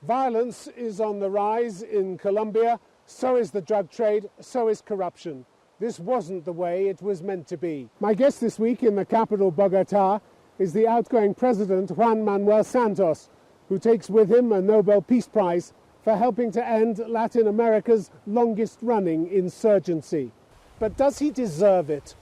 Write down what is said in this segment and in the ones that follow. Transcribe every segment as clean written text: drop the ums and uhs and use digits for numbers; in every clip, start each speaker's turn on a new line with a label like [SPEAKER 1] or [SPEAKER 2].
[SPEAKER 1] Violence is on the rise in Colombia, so is the drug trade, so is corruption. This wasn't the way it was meant to be. My guest this week in the capital, Bogota, is the outgoing president, Juan Manuel Santos, who takes with him a Nobel Peace Prize for helping to end Latin America's longest-running insurgency. But does he deserve it?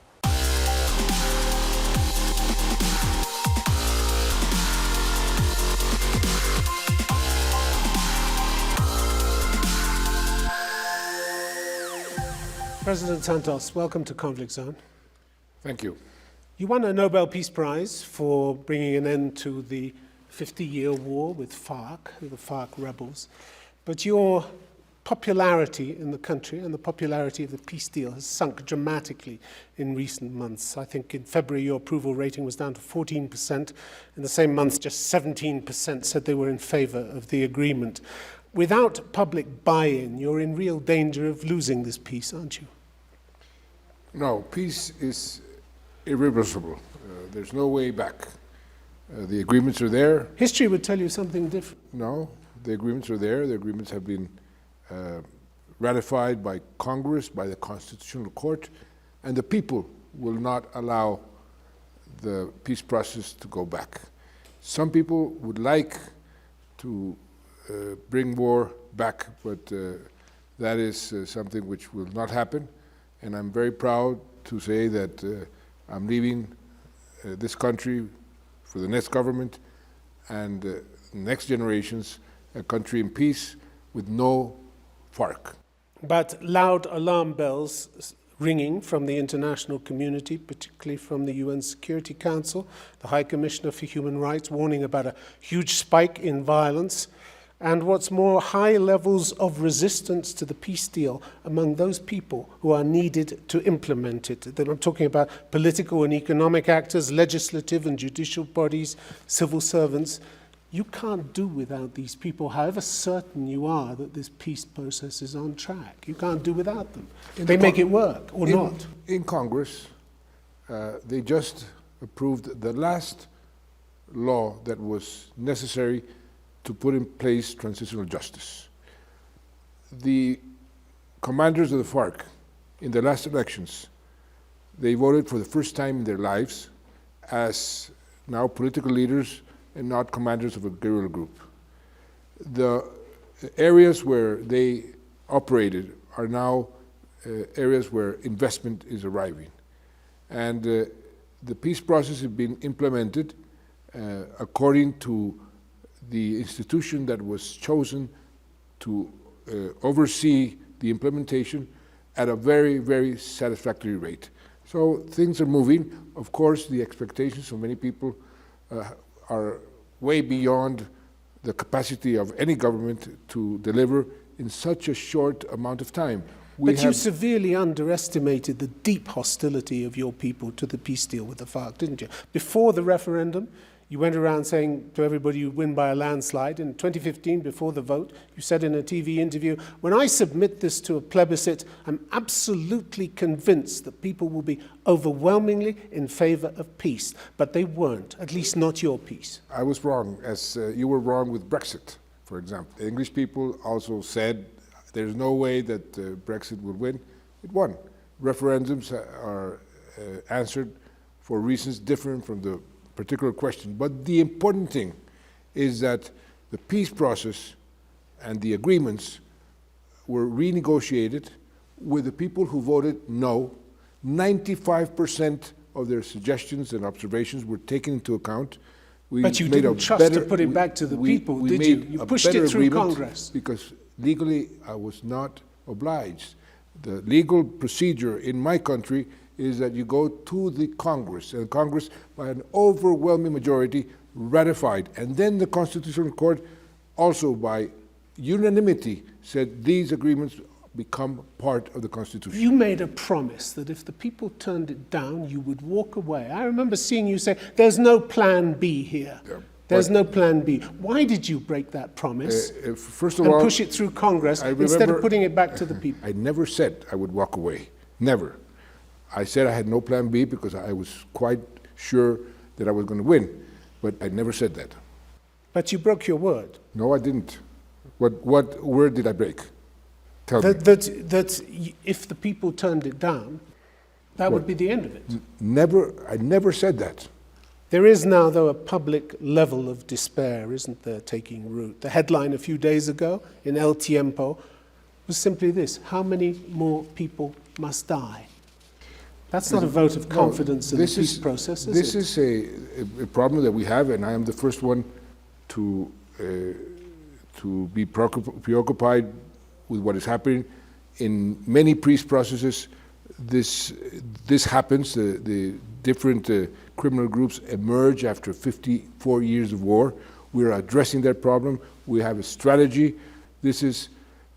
[SPEAKER 1] President Santos, welcome to Conflict Zone.
[SPEAKER 2] Thank you.
[SPEAKER 1] You won a Nobel Peace Prize for bringing an end to the 50-year war with the FARC rebels. But your popularity in the country and the popularity of the peace deal has sunk dramatically in recent months. I think in February your approval rating was down to 14%. In the same month, just 17% said they were in favor of the agreement. Without public buy-in, you're in real danger of losing this peace, aren't you?
[SPEAKER 2] No, peace is irreversible. There's no way back. The agreements are there.
[SPEAKER 1] History would tell you something different.
[SPEAKER 2] No, the agreements are there. The agreements have been ratified by Congress, by the Constitutional Court, and the people will not allow the peace process to go back. Some people would like to bring war back, but that is something which will not happen. And I'm very proud to say that I'm leaving this country for the next government and next generations, a country in peace with no FARC.
[SPEAKER 1] But loud alarm bells ringing from the international community, particularly from the UN Security Council, the High Commissioner for Human Rights warning about a huge spike in violence, and what's more, high levels of resistance to the peace deal among those people who are needed to implement it. I'm talking about political and economic actors, legislative and judicial bodies, civil servants. You can't do without these people, however certain you are that this peace process is on track. You can't do without them. They make it work, or not.
[SPEAKER 2] In Congress, they just approved the last law that was necessary to put in place transitional justice. The commanders of the FARC in the last elections, they voted for the first time in their lives as now political leaders and not commanders of a guerrilla group. The areas where they operated are now areas where investment is arriving. And the peace process has been implemented according to the institution that was chosen to oversee the implementation at a very, very satisfactory rate. So things are moving. Of course, the expectations of many people are way beyond the capacity of any government to deliver in such a short amount of time.
[SPEAKER 1] But you severely underestimated the deep hostility of your people to the peace deal with the FARC, didn't you? Before the referendum, you went around saying to everybody you'd win by a landslide. In 2015, before the vote, you said in a TV interview, when I submit this to a plebiscite, I'm absolutely convinced that people will be overwhelmingly in favor of peace. But they weren't, at least not your peace.
[SPEAKER 2] I was wrong, as you were wrong with Brexit, for example. The English people also said there's no way that Brexit would win. It won. Referendums are answered for reasons different from the particular question. But the important thing is that the peace process and the agreements were renegotiated with the people who voted no. 95% of their suggestions and observations were taken into account.
[SPEAKER 1] But you didn't trust to put it back to the people, did you? You pushed it through Congress.
[SPEAKER 2] Because legally I was not obliged. The legal procedure in my country is that you go to the Congress, and Congress, by an overwhelming majority, ratified. And then the Constitutional Court, also by unanimity, said these agreements become part of the Constitution.
[SPEAKER 1] You made a promise that if the people turned it down, you would walk away. I remember seeing you say, there's no plan B here. Yeah, there's no plan B. Why did you break that promise
[SPEAKER 2] first of all,
[SPEAKER 1] push it through Congress instead of putting it back to the people?
[SPEAKER 2] I never said I would walk away. Never. I said I had no plan B because I was quite sure that I was going to win, but I never said that.
[SPEAKER 1] But you broke your word.
[SPEAKER 2] No, I didn't. What word did I break? Tell me.
[SPEAKER 1] That if the people turned it down, that would be the end of it.
[SPEAKER 2] I never said that.
[SPEAKER 1] There is now, though, a public level of despair, isn't there, taking root? The headline a few days ago in El Tiempo was simply this: how many more people must die? That's not a vote of confidence in the peace process, is it?
[SPEAKER 2] This is a problem that we have, and I am the first one to be preoccupied with what is happening. In many peace processes, this happens. The different criminal groups emerge after 54 years of war. We are addressing that problem. We have a strategy. This is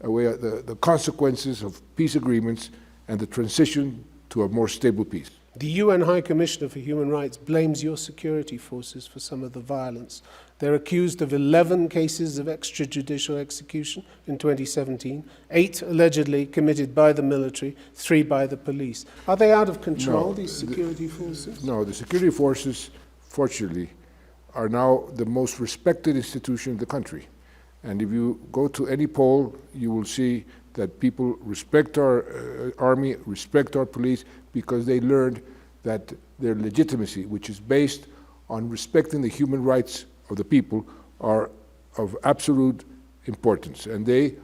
[SPEAKER 2] the consequences of peace agreements and the transition to a more stable peace.
[SPEAKER 1] The UN High Commissioner for Human Rights blames your security forces for some of the violence. They're accused of 11 cases of extrajudicial execution in 2017, 8 allegedly committed by the military, 3 by the police. Are they out of control, these security forces?
[SPEAKER 2] No, the security forces, fortunately, are now the most respected institution in the country. And if you go to any poll, you will see that people respect our army, respect our police, because they learned that their legitimacy, which is based on respecting the human rights of the people, are of absolute importance. And they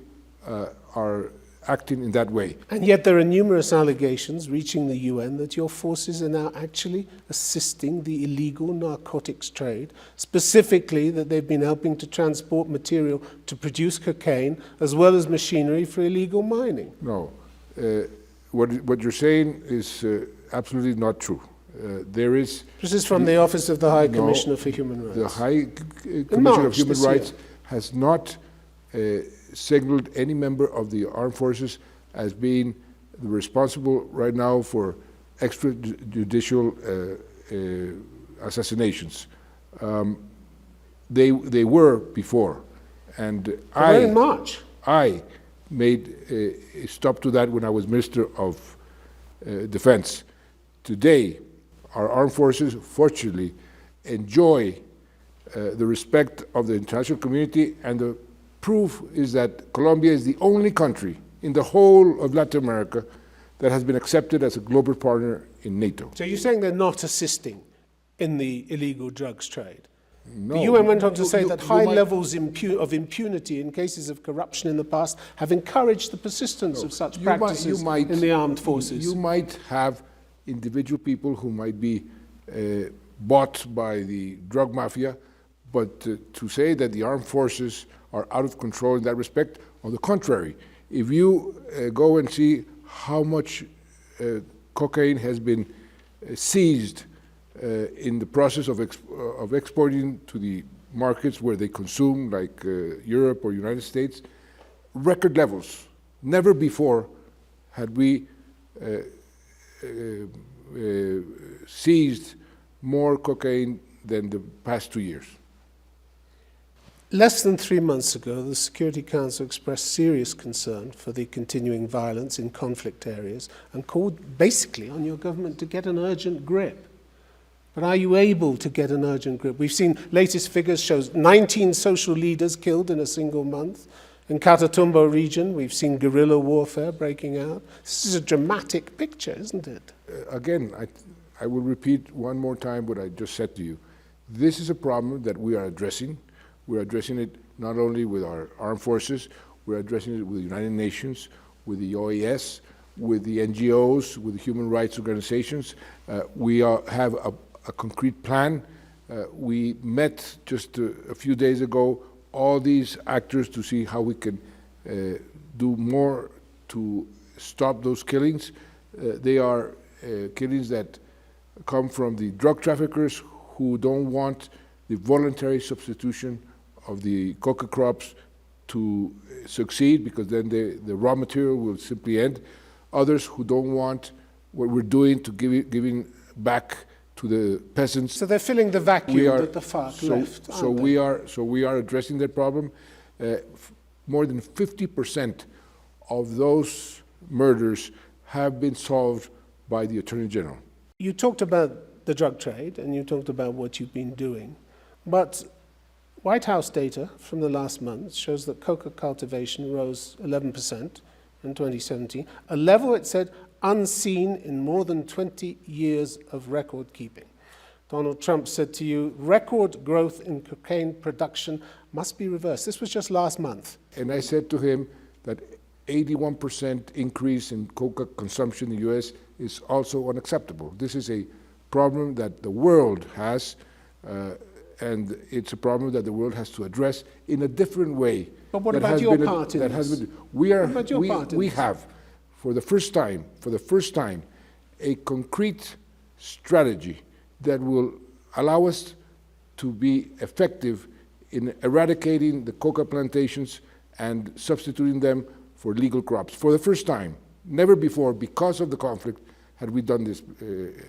[SPEAKER 2] are acting in that way.
[SPEAKER 1] And yet there are numerous allegations reaching the UN that your forces are now actually assisting the illegal narcotics trade, specifically that they've been helping to transport material to produce cocaine, as well as machinery for illegal mining.
[SPEAKER 2] No. What you're saying is absolutely not true. This
[SPEAKER 1] is from the Office of the High Commissioner for Human Rights.
[SPEAKER 2] The High Commissioner of Human Rights has not signaled any member of the armed forces as being responsible right now for extrajudicial assassinations. They were before, and
[SPEAKER 1] in March.
[SPEAKER 2] I made a stop to that when I was Minister of Defense. Today, our armed forces, fortunately, enjoy the respect of the international community, and the proof is that Colombia is the only country in the whole of Latin America that has been accepted as a global partner in NATO.
[SPEAKER 1] So you're saying they're not assisting in the illegal drugs trade?
[SPEAKER 2] No.
[SPEAKER 1] The UN went on to say that high levels of impunity in cases of corruption in the past have encouraged the persistence of such practices in the armed forces.
[SPEAKER 2] You might have individual people who might be bought by the drug mafia, but to say that the armed forces are out of control in that respect, on the contrary, if you go and see how much cocaine has been seized in the process of exporting to the markets where they consume, like Europe or United States, record levels. Never before had we seized more cocaine than the past 2 years.
[SPEAKER 1] Less than 3 months ago, the Security Council expressed serious concern for the continuing violence in conflict areas and called basically on your government to get an urgent grip. But are you able to get an urgent grip? We've seen latest figures shows 19 social leaders killed in a single month. In Catatumbo region, we've seen guerrilla warfare breaking out. This is a dramatic picture, isn't it?
[SPEAKER 2] Again, I will repeat one more time what I just said to you. This is a problem that we are addressing. We're addressing it not only with our armed forces, we're addressing it with the United Nations, with the OAS, with the NGOs, with the human rights organizations. We have a concrete plan. We met just a few days ago all these actors to see how we can do more to stop those killings. They are killings that come from the drug traffickers who don't want the voluntary substitution of the coca crops to succeed, because then the raw material will simply end. Others who don't want what we're doing to giving back to the peasants.
[SPEAKER 1] So they're filling the vacuum that the FARC left, aren't they?
[SPEAKER 2] So we are addressing that problem. More than 50% of those murders have been solved by the Attorney General.
[SPEAKER 1] You talked about the drug trade and you talked about what you've been doing, but White House data from the last month shows that coca cultivation rose 11% in 2017, a level, it said, unseen in more than 20 years of record keeping. Donald Trump said to you, record growth in cocaine production must be reversed. This was just last month.
[SPEAKER 2] And I said to him that 81% increase in coca consumption in the U.S. is also unacceptable. This is a problem that the world has, and it's a problem that the world has to address in a different way.
[SPEAKER 1] But what about your part in this?
[SPEAKER 2] We have, for the first time, a concrete strategy that will allow us to be effective in eradicating the coca plantations and substituting them for legal crops. For the first time, never before, because of the conflict, had we done this,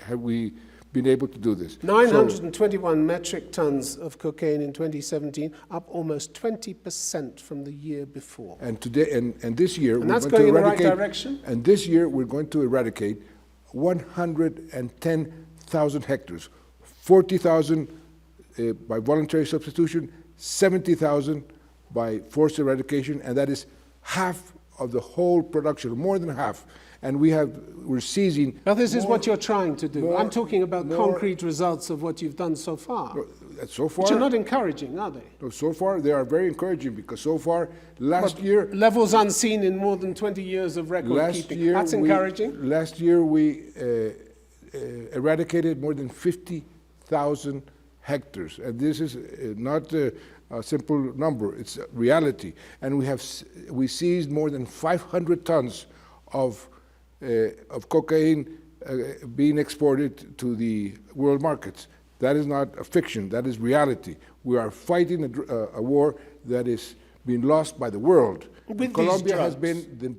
[SPEAKER 2] had we been able to do this.
[SPEAKER 1] 921 metric tons of cocaine in 2017, up almost 20% from the year before.
[SPEAKER 2] And today, and this year,
[SPEAKER 1] and that's going in the right direction.
[SPEAKER 2] And this year, we're going to eradicate 110,000 hectares, 40,000 by voluntary substitution, 70,000 by forced eradication, and that is half of the whole production, more than half. And we're seizing.
[SPEAKER 1] Now, this is what you're trying to do. I'm talking about concrete results of what you've done so far.
[SPEAKER 2] So far,
[SPEAKER 1] which are not encouraging, are they?
[SPEAKER 2] No, so far, they are very encouraging, because so far, last year.
[SPEAKER 1] Levels unseen in more than 20 years of record keeping. That's encouraging.
[SPEAKER 2] Last year, we eradicated more than 50,000 hectares. And this is not a simple number, it's a reality. And we seized more than 500 tons of cocaine being exported to the world markets. That is not a fiction, that is reality. We are fighting a war that is being lost by the world. Colombia has been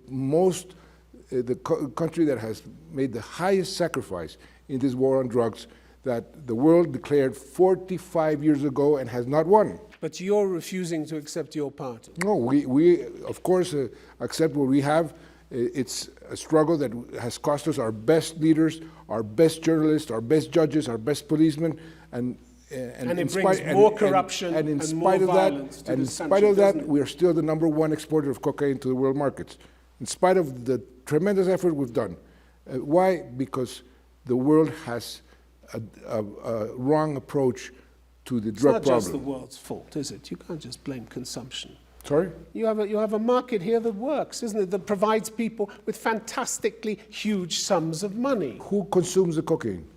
[SPEAKER 2] the country that has made the highest sacrifice in this war on drugs that the world declared 45 years ago and has not won.
[SPEAKER 1] But you're refusing to accept your part.
[SPEAKER 2] No, we of course accept what we have. It's a struggle that has cost us our best leaders, our best journalists, our best judges, our best policemen, and
[SPEAKER 1] it brings more corruption and more violence to this country.
[SPEAKER 2] And in spite of that, we are still the #1 exporter of cocaine to the world markets, in spite of the tremendous effort we've done. Why? Because the world has a wrong approach to the drug problem.
[SPEAKER 1] It's not just the world's fault, is it? You can't just blame consumption.
[SPEAKER 2] Sorry?
[SPEAKER 1] You have a market here that works, isn't it? That provides people with fantastically huge sums of money.
[SPEAKER 2] Who consumes the cocaine?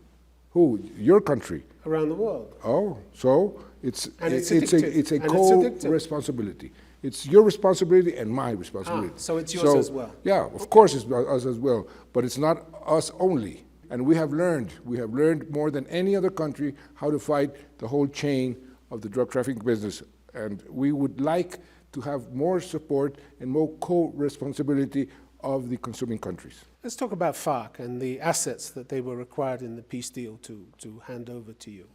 [SPEAKER 2] Who? Your country.
[SPEAKER 1] Around the world.
[SPEAKER 2] Oh, so it's a co-responsibility. It's your responsibility and my responsibility.
[SPEAKER 1] So it's yours as well.
[SPEAKER 2] Yeah, of course it's us as well, but it's not us only. And we have learned more than any other country how to fight the whole chain of the drug trafficking business. And we would like to have more support and more co-responsibility of the consuming countries.
[SPEAKER 1] Let's talk about FARC and the assets that they were required in the peace deal to hand over to you.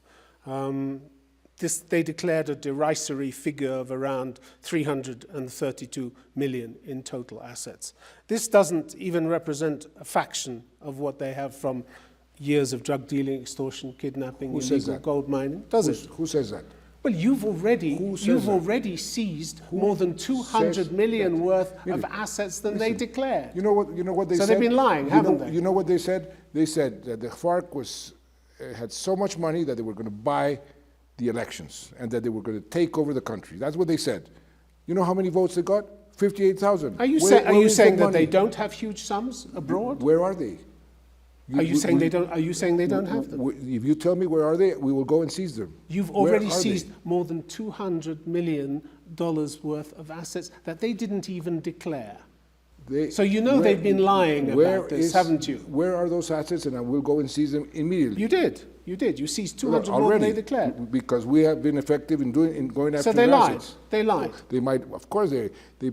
[SPEAKER 1] They declared a derisory figure of around 332 million in total assets. This doesn't even represent a fraction of what they have from years of drug dealing, extortion, kidnapping, illegal gold mining, does it?
[SPEAKER 2] Who says that?
[SPEAKER 1] Well, you've already seized more than 200 million worth of assets than they declared.
[SPEAKER 2] You know what they said?
[SPEAKER 1] So they've been lying, haven't they?
[SPEAKER 2] You know what they said? They said that the FARC had so much money that they were going to buy the elections and that they were going to take over the country. That's what they said. You know how many votes they got? 58,000.
[SPEAKER 1] Are you saying that they don't have huge sums abroad?
[SPEAKER 2] Where are they?
[SPEAKER 1] Are you saying they don't have them?
[SPEAKER 2] If you tell me where are they, we will go and seize them.
[SPEAKER 1] You've already seized more than $200 million worth of assets that they didn't even declare. So you know they've been lying about this, haven't you?
[SPEAKER 2] Where are those assets? And I will go and seize them immediately.
[SPEAKER 1] You did. You seized 200 more than they declared.
[SPEAKER 2] Because we have been effective in going after
[SPEAKER 1] So they lied.
[SPEAKER 2] assets.
[SPEAKER 1] They lied.
[SPEAKER 2] They might, of course, they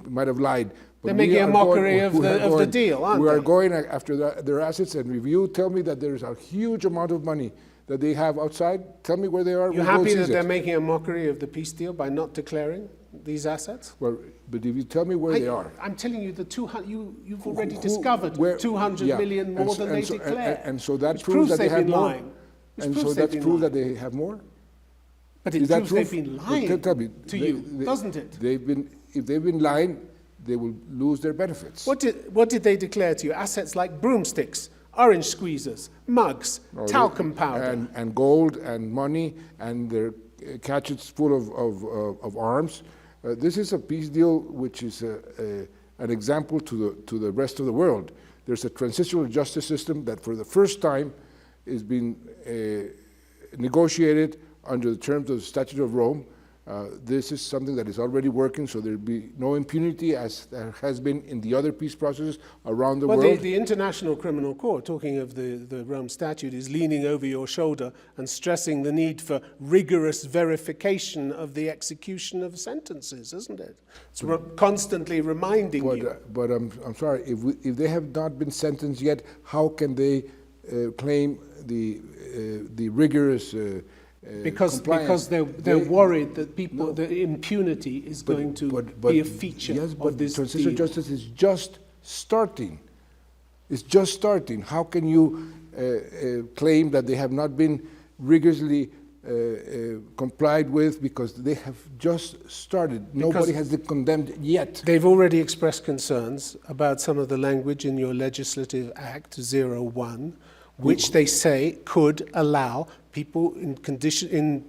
[SPEAKER 2] might have lied. But
[SPEAKER 1] they're making a mockery of the deal, aren't they?
[SPEAKER 2] We are going after their assets, and if you tell me that there's a huge amount of money that they have outside, tell me where they are.
[SPEAKER 1] You're happy that they're making a mockery of the peace deal by not declaring these assets?
[SPEAKER 2] Well, but if you tell me where they are.
[SPEAKER 1] I'm telling you, you've already discovered 200 million more than they declared.
[SPEAKER 2] And so that proves that they have more?
[SPEAKER 1] Lying.
[SPEAKER 2] And so that proves that they have more?
[SPEAKER 1] But it
[SPEAKER 2] Is that
[SPEAKER 1] proves they've
[SPEAKER 2] true?
[SPEAKER 1] been
[SPEAKER 2] But
[SPEAKER 1] lying
[SPEAKER 2] tell me,
[SPEAKER 1] to you, doesn't it?
[SPEAKER 2] If they've been lying, they will lose their benefits.
[SPEAKER 1] What did they declare to you? Assets like broomsticks, orange squeezers, mugs, talcum powder.
[SPEAKER 2] And gold and money and their catchets full of arms. This is a peace deal which is an example to the rest of the world. There's a transitional justice system that for the first time is being negotiated under the terms of the Statute of Rome. This is something that is already working, so there'll be no impunity as there has been in the other peace processes around the world.
[SPEAKER 1] Well, the International Criminal Court, talking of the Rome Statute, is leaning over your shoulder and stressing the need for rigorous verification of the execution of sentences, isn't it? It's constantly reminding you.
[SPEAKER 2] But I'm sorry, if they have not been sentenced yet, how can they claim the rigorous
[SPEAKER 1] because they're worried that the impunity is going to be a feature of this
[SPEAKER 2] transitional
[SPEAKER 1] deal.
[SPEAKER 2] justice is just starting. It's just starting. How can you claim that they have not been rigorously complied with because they have just started? Nobody has been condemned yet.
[SPEAKER 1] They've already expressed concerns about some of the language in your Legislative Act 01, which they say could allow people in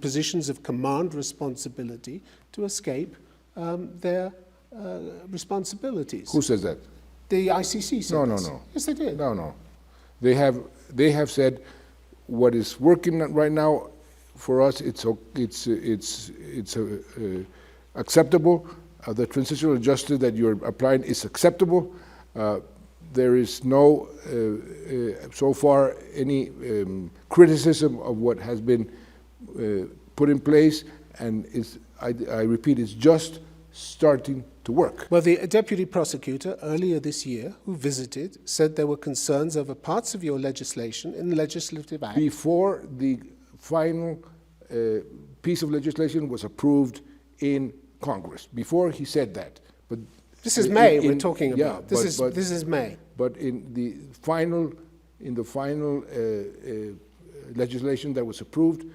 [SPEAKER 1] positions of command responsibility to escape their responsibilities.
[SPEAKER 2] Who says that?
[SPEAKER 1] The ICC said this.
[SPEAKER 2] No.
[SPEAKER 1] Yes, they did.
[SPEAKER 2] No. They have said what is working right now for us. It's acceptable. The transitional justice that you're applying is acceptable. There is no, so far, any criticism of what has been put in place, and I repeat, it's just starting to work.
[SPEAKER 1] Well, the deputy prosecutor earlier this year, who visited, said there were concerns over parts of your legislation in the Legislative Act.
[SPEAKER 2] Before the final piece of legislation was approved in Congress, before he said that. But
[SPEAKER 1] this is May we're talking about.
[SPEAKER 2] Yeah,
[SPEAKER 1] this is May.
[SPEAKER 2] But in the final legislation that was approved,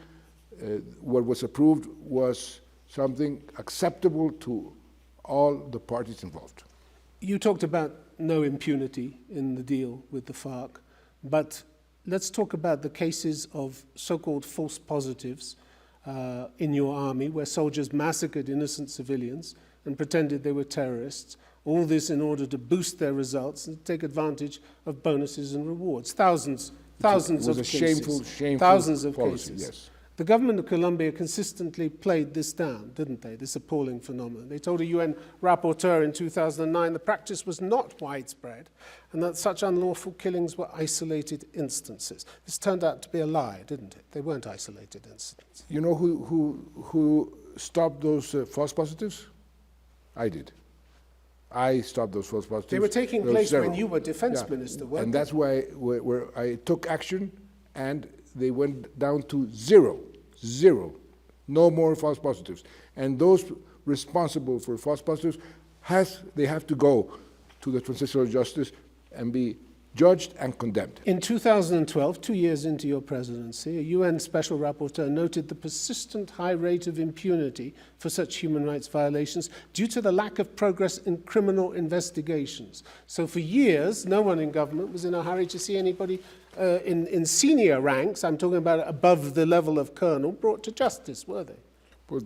[SPEAKER 2] what was approved was something acceptable to all the parties involved.
[SPEAKER 1] You talked about no impunity in the deal with the FARC, but let's talk about the cases of so-called false positives in your army, where soldiers massacred innocent civilians and pretended they were terrorists. All this in order to boost their results and take advantage of bonuses and rewards. Thousands of cases.
[SPEAKER 2] Shameful
[SPEAKER 1] thousands of
[SPEAKER 2] policy,
[SPEAKER 1] cases.
[SPEAKER 2] yes.
[SPEAKER 1] The government of Colombia consistently played this down, didn't they, this appalling phenomenon. They told a UN rapporteur in 2009 the practice was not widespread and that such unlawful killings were isolated instances. This turned out to be a lie, didn't it? They weren't isolated incidents.
[SPEAKER 2] You know who stopped those false positives? I did. I stopped those false positives.
[SPEAKER 1] They were taking place when you were defense minister, weren't
[SPEAKER 2] and
[SPEAKER 1] they?
[SPEAKER 2] that's why where I took action, and they went down to zero. No more false positives. And those responsible for false positives, they have to go to the transitional justice and be judged and condemned.
[SPEAKER 1] In 2012, 2 years into your presidency, a UN special rapporteur noted the persistent high rate of impunity for such human rights violations due to the lack of progress in criminal investigations. So for years, no one in government was in a hurry to see anybody in senior ranks, I'm talking about above the level of colonel, brought to justice, were they?
[SPEAKER 2] Well,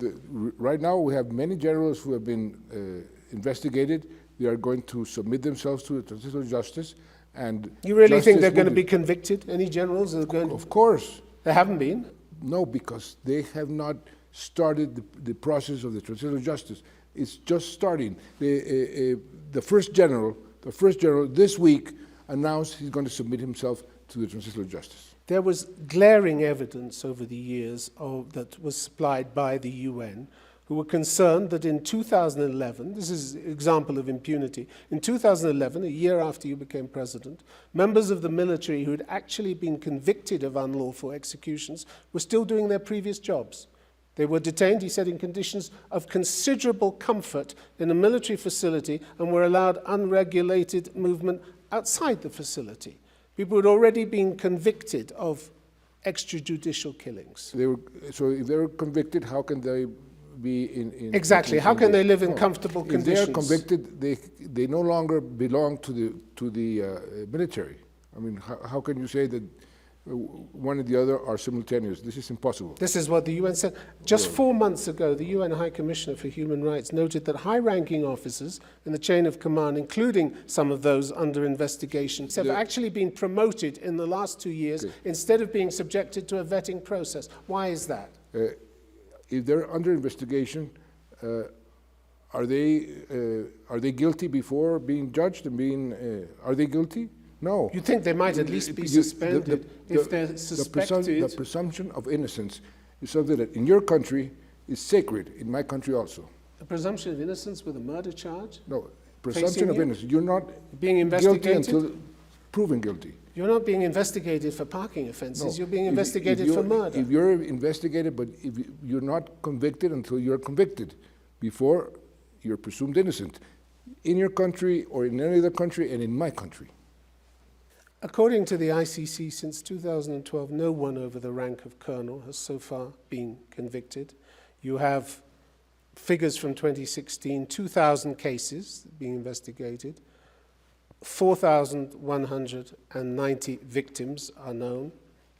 [SPEAKER 2] right now we have many generals who have been investigated. They are going to submit themselves to the transitional justice. And
[SPEAKER 1] you really think they're going to be convicted? Any generals are going to?
[SPEAKER 2] Of course.
[SPEAKER 1] They haven't been?
[SPEAKER 2] No, because they have not started the process of the transitional justice. It's just starting. The first general this week announced he's going to submit himself to the transitional justice.
[SPEAKER 1] There was glaring evidence over the years that was supplied by the UN, who were concerned that in 2011, this is an example of impunity, in 2011, a year after you became president, members of the military who had actually been convicted of unlawful executions were still doing their previous jobs. They were detained, he said, in conditions of considerable comfort in a military facility and were allowed unregulated movement outside the facility. People had already been convicted of extrajudicial killings.
[SPEAKER 2] So if they're convicted, how can they be in
[SPEAKER 1] Exactly. How can they live in
[SPEAKER 2] No.
[SPEAKER 1] comfortable
[SPEAKER 2] If
[SPEAKER 1] conditions?
[SPEAKER 2] they are convicted, they no longer belong to the military. I mean, how can you say that one and the other are simultaneous? This is impossible.
[SPEAKER 1] This is what the UN said. Just 4 months ago, the UN High Commissioner for Human Rights noted that high-ranking officers in the chain of command, including some of those under investigation, have actually been promoted in the last 2 years instead of being subjected to a vetting process. Why is that?
[SPEAKER 2] If they're under investigation, are they guilty before being judged and being? Are they guilty? No.
[SPEAKER 1] You think they might at least be suspended if they're suspected?
[SPEAKER 2] The presumption of innocence is something that in your country is sacred, in my country also.
[SPEAKER 1] A presumption of innocence with a murder charge?
[SPEAKER 2] No, presumption of innocence. You're not
[SPEAKER 1] being
[SPEAKER 2] guilty
[SPEAKER 1] investigated
[SPEAKER 2] until proven guilty.
[SPEAKER 1] You're not being investigated for parking offences.
[SPEAKER 2] No.
[SPEAKER 1] You're being investigated for murder.
[SPEAKER 2] If you're investigated, but if you're not convicted until you're convicted, before you're presumed innocent, in your country or in any other country and in my country.
[SPEAKER 1] According to the ICC, since 2012, no one over the rank of colonel has so far been convicted. You have figures from 2016, 2,000 cases being investigated, 4,190 victims are known,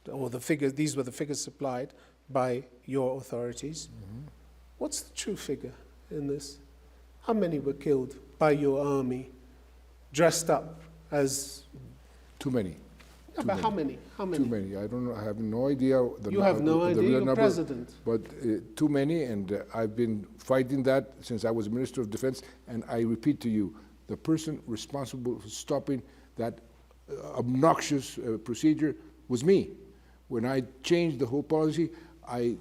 [SPEAKER 1] or these were the figures supplied by your authorities. Mm-hmm. What's the true figure in this? How many were killed by your army, dressed up as...
[SPEAKER 2] Too many.
[SPEAKER 1] No, but how many? How many?
[SPEAKER 2] Too many. I don't know. I have no idea.
[SPEAKER 1] You have no idea. You're
[SPEAKER 2] number,
[SPEAKER 1] president.
[SPEAKER 2] But too many, and I've been fighting that since I was Minister of Defense. And I repeat to you, the person responsible for stopping that obnoxious procedure was me. When I changed the whole policy, I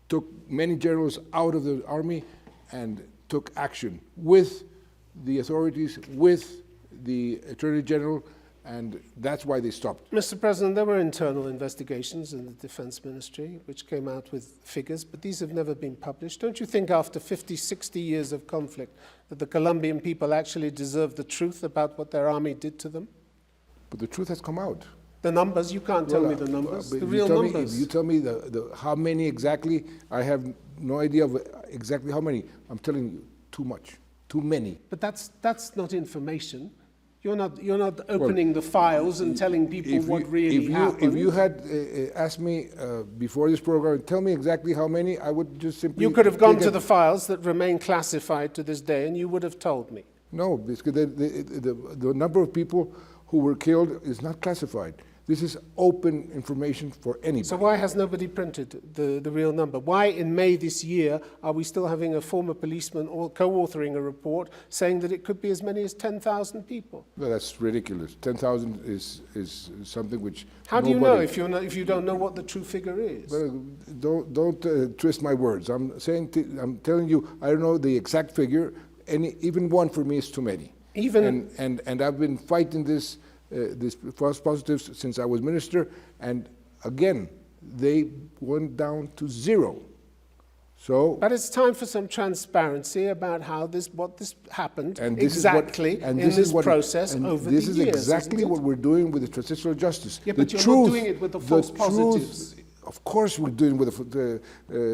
[SPEAKER 2] took many generals out of the army and took action with the authorities, with the Attorney General, and that's why they stopped.
[SPEAKER 1] Mr. President, there were internal investigations in the Defense Ministry which came out with figures, but these have never been published. Don't you think after 50, 60 years of conflict that the Colombian people actually deserve the truth about what their army did to them?
[SPEAKER 2] But the truth has come out.
[SPEAKER 1] The numbers, you can't tell me the numbers, the real numbers.
[SPEAKER 2] If you tell me how many exactly, I have no idea of exactly how many. I'm telling you, too much, too many.
[SPEAKER 1] But that's not information. You're not opening the files and telling people what really happened.
[SPEAKER 2] If you had asked me before this program, tell me exactly how many, I would just simply...
[SPEAKER 1] You could have gone to the files that remain classified to this day and you would have told me.
[SPEAKER 2] No, because the number of people who were killed is not classified. This is open information for anybody.
[SPEAKER 1] So why has nobody printed the real number? Why in May this year are we still having a former policeman co-authoring a report saying that it could be as many as 10,000 people?
[SPEAKER 2] Well, that's ridiculous. 10,000 is something which
[SPEAKER 1] How do you know if you don't know what the true figure is?
[SPEAKER 2] Well, don't twist my words. I'm telling you, I don't know the exact figure. Even one for me is too many. And I've been fighting this false positives since I was minister, and again, they went down to zero. So,
[SPEAKER 1] but it's time for some transparency about what this happened
[SPEAKER 2] in
[SPEAKER 1] this process over the years.
[SPEAKER 2] This is exactly what we're doing with the transitional justice.
[SPEAKER 1] Yeah, but you're not doing it with the false positives.
[SPEAKER 2] Of course we're doing with the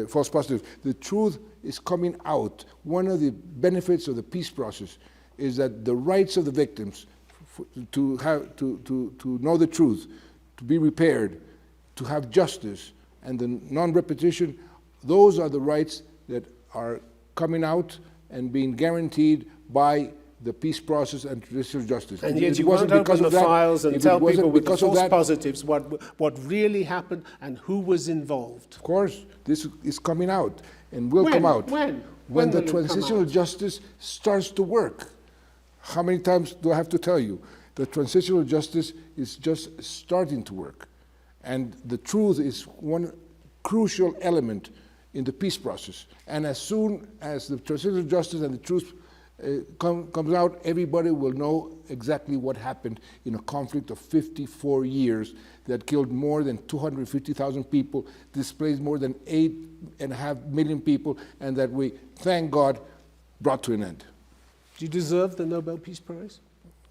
[SPEAKER 2] false positives. The truth is coming out. One of the benefits of the peace process is that the rights of the victims to know the truth, to be repaired, to have justice, and the non-repetition, those are the rights that are coming out and being guaranteed by the peace process and transitional justice.
[SPEAKER 1] And yet you won't open the files and tell people with the false positives what really happened and who was involved.
[SPEAKER 2] Of course, this is coming out and will come out. When the transitional justice starts to work. How many times do I have to tell you? The transitional justice is just starting to work. And the truth is one crucial element in the peace process. And as soon as the transitional justice and the truth comes out, everybody will know exactly what happened in a conflict of 54 years that killed more than 250,000 people, displaced more than 8.5 million people, and that we, thank God, brought to an end.
[SPEAKER 1] Do you deserve the Nobel Peace Prize?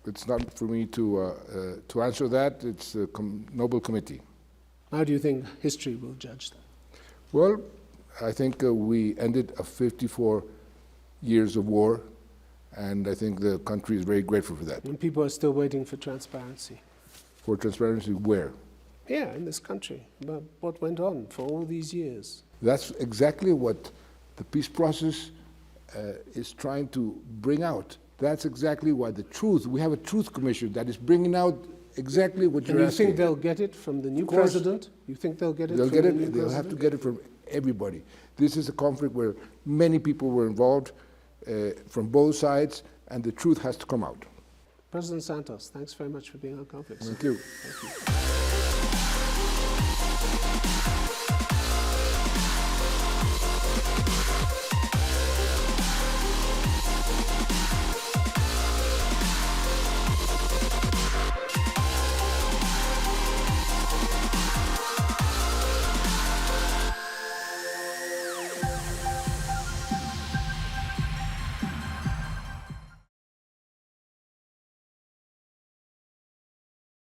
[SPEAKER 2] It's not for me to answer that. It's the Nobel Committee.
[SPEAKER 1] How do you think history will judge that?
[SPEAKER 2] Well, I think we ended a 54 years of war, and I think the country is very grateful for that.
[SPEAKER 1] And people are still waiting for transparency.
[SPEAKER 2] For transparency, where?
[SPEAKER 1] Here, in this country, about what went on for all these years.
[SPEAKER 2] That's exactly what the peace process is trying to bring out. That's exactly why the truth, we have a truth commission that is bringing out exactly what you're
[SPEAKER 1] And you
[SPEAKER 2] asking.
[SPEAKER 1] think they'll get it from the new
[SPEAKER 2] Of course.
[SPEAKER 1] president? You think they'll get it
[SPEAKER 2] They'll
[SPEAKER 1] from
[SPEAKER 2] get
[SPEAKER 1] the
[SPEAKER 2] it,
[SPEAKER 1] new
[SPEAKER 2] they'll
[SPEAKER 1] president?
[SPEAKER 2] have to get it from everybody. This is a conflict where many people were involved from both sides, and the truth has to come out.
[SPEAKER 1] President Santos, thanks very much for being on Conflicts.
[SPEAKER 2] Thank you.
[SPEAKER 1] Thank you.